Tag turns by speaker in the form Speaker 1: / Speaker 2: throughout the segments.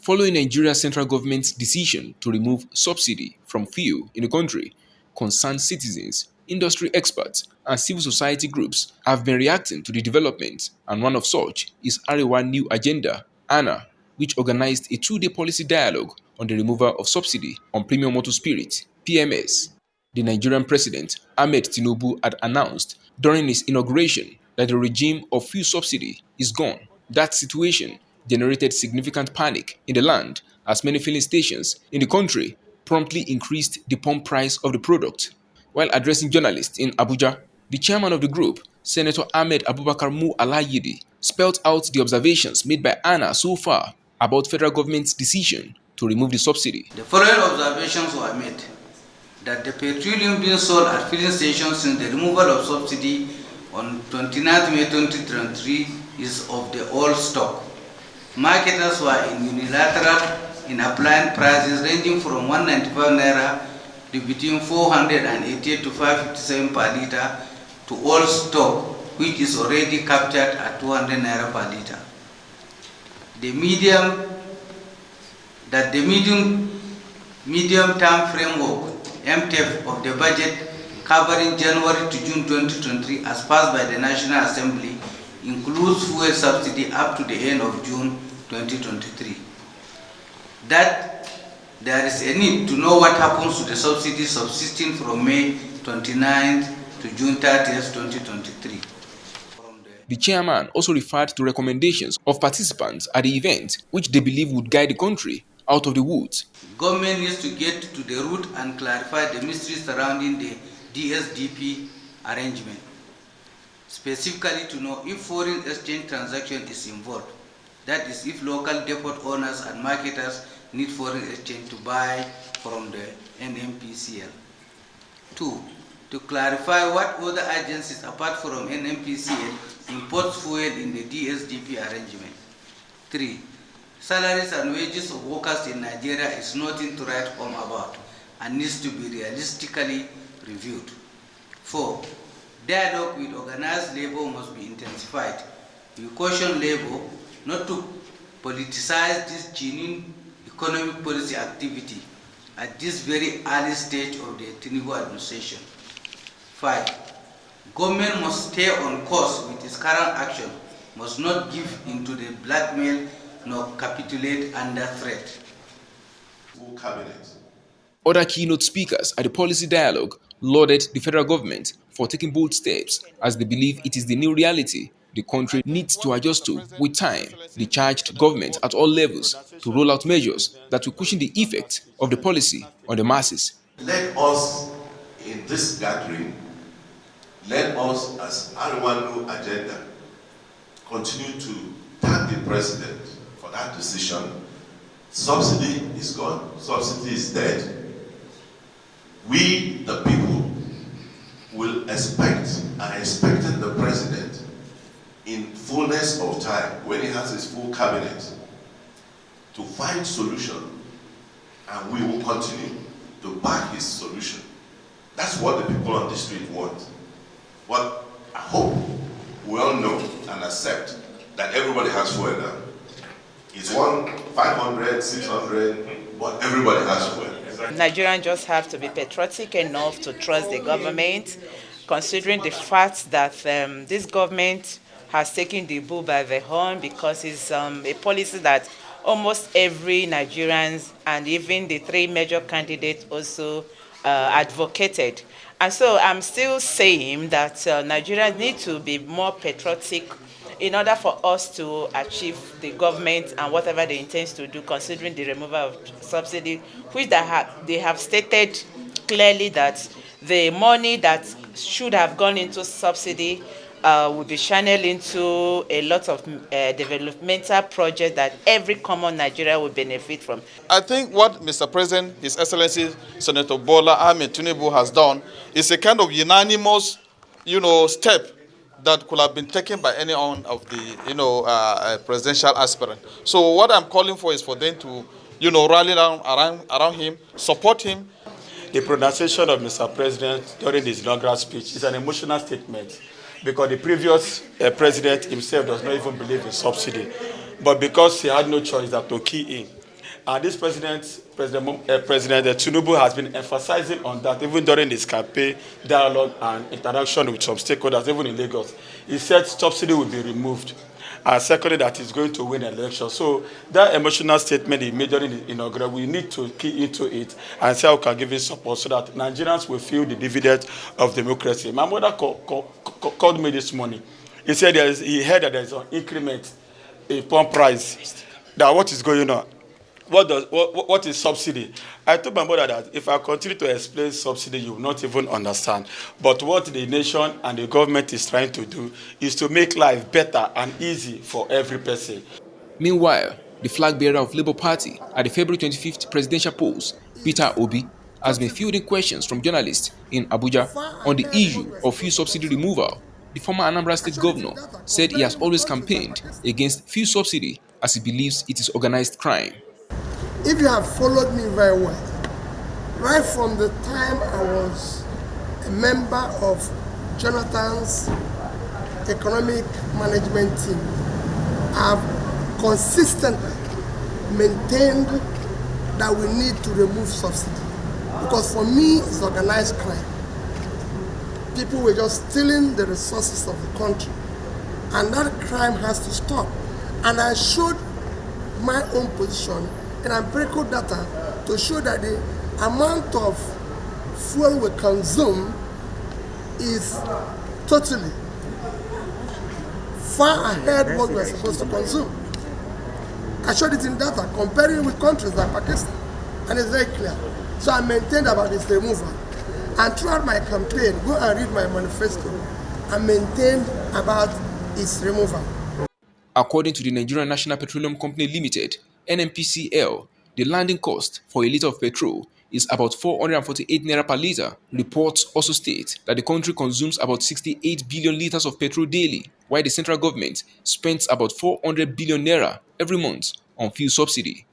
Speaker 1: Following Nigeria's central government's decision to remove subsidy from fuel in the country, concerned citizens, industry experts, and civil society groups have been reacting to the development, and one of such is Arewa New Agenda, ANA, which organized a two-day policy dialogue on the removal of subsidy on premium motor spirit, PMS. The Nigerian president, Ahmed Tinubu, had announced during his inauguration that the regime of fuel subsidy is gone. That situation generated significant panic in the land as many filling stations in the country promptly increased the pump price of the product. While addressing journalists in Abuja, the chairman of the group, Senator Ahmed Abubakar Mu Alayidi, spelled out the observations made by ANA so far about federal government's decision to remove the subsidy.
Speaker 2: The following observations were made: that the petroleum being sold at filling stations since the removal of subsidy on 29 May 2023 is of the old stock. Marketers were unilateral in applying prices ranging from 195 naira to between 488 to 557 per litre to old stock, which is already captured at 200 naira per litre. The medium-term framework (MTEF) of the budget covering January to June 2023 as passed by the National Assembly includes fuel subsidy up to the end of June 2023. That there is a need to know what happens to the subsidy subsisting from May 29th to June 30th, 2023.
Speaker 1: The chairman also referred to recommendations of participants at the event which they believe would guide the country out of the woods.
Speaker 2: Government needs to get to the root and clarify the mystery surrounding the DSDP arrangement, specifically to know if foreign exchange transaction is involved. That is, if local depot owners and marketers need foreign exchange to buy from the NMPCL. 2. To clarify what other agencies apart from NMPCL imports fuel in the DSDP arrangement. 3. Salaries and wages of workers in Nigeria is nothing to write home about and needs to be realistically reviewed. 4. Dialogue with organized labor must be intensified. We caution labor not to politicize this genuine economic policy activity at this very early stage of the Tinubu administration. 5. Government must stay on course with its current action, must not give into the blackmail nor capitulate under threat.
Speaker 3: Full cabinet.
Speaker 1: Other keynote speakers at the policy dialogue lauded the federal government for taking bold steps as they believe it is the new reality the country needs to adjust to with time. They charged government at all levels to roll out measures that will cushion the effect of the policy on the masses.
Speaker 3: Let us, in this gathering, let us, as Arewa New Agenda, continue to thank the president for that decision. Subsidy is gone. Subsidy is dead. We, the people, will expect and expecting the president in fullness of time, when he has his full cabinet, to find solution, and we will continue to back his solution. That's what the people on the street want. What I hope we all know and accept that everybody has fuel now. It's 500, 600, but everybody has fuel.
Speaker 4: Nigerians just have to be patriotic enough to trust the government, considering the fact that this government has taken the bull by the horn, because it's a policy that almost every Nigerian and even the three major candidates also advocated. And so I'm still saying that Nigerians need to be more patriotic in order for us to achieve the government and whatever they intend to do, considering the removal of subsidy, which they have stated clearly that the money that should have gone into subsidy will be channeled into a lot of developmental projects that every common Nigeria will benefit from.
Speaker 5: I think what Mr. President, His Excellency Senator Bola Ahmed Tinubu has done is a kind of unanimous, step that could have been taken by any one of the, presidential aspirant. So what I'm calling for is for them to, rally around him, support him.
Speaker 6: The pronunciation of Mr. President during his inaugural speech is an emotional statement, because the previous president himself does not even believe in subsidy. But because he had no choice than to key in, And this President Tinubu has been emphasizing on that even during his campaign dialogue and interaction with some stakeholders, even in Lagos. He said subsidy will be removed. And secondly, that he's going to win an election. So that emotional statement he made during the inaugural, we need to key into it and see how we can give it support so that Nigerians will feel the dividend of democracy. My mother called me this morning. He said he heard that there's an increment in pump price. That what is going on? What is subsidy? I told my mother that if I continue to explain subsidy, you will not even understand. But what the nation and the government is trying to do is to make life better and easy for every person.
Speaker 1: Meanwhile, the flag bearer of Labour Party at the February 25th presidential polls, Peter Obi, has been fielding questions from journalists in Abuja on the issue of fuel subsidy removal. The former Anambra State governor said he has always campaigned against fuel subsidy as he believes it is organized crime.
Speaker 7: If you have followed me very well, right from the time I was a member of Jonathan's economic management team, I've consistently maintained that we need to remove subsidy. Because for me, it's organized crime. People were just stealing the resources of the country. And that crime has to stop. And I showed my own position in empirical data to show that the amount of fuel we consume is totally far ahead what we're supposed to consume. I showed it in data, comparing with countries like Pakistan, and it's very clear. So I maintained about its removal. And throughout my campaign, go and read my manifesto, I maintained about its removal.
Speaker 1: According to the Nigerian National Petroleum Company Limited, NNPCL, the landing cost for a litre of petrol is about 448 naira per litre. Reports also state that the country consumes about 68 billion litres of petrol daily, while the central government spends about 400 billion naira every month on fuel subsidy.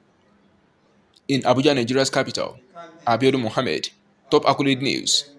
Speaker 1: In Abuja, Nigeria's capital, Abiodun Mohammed, Top Accolade News.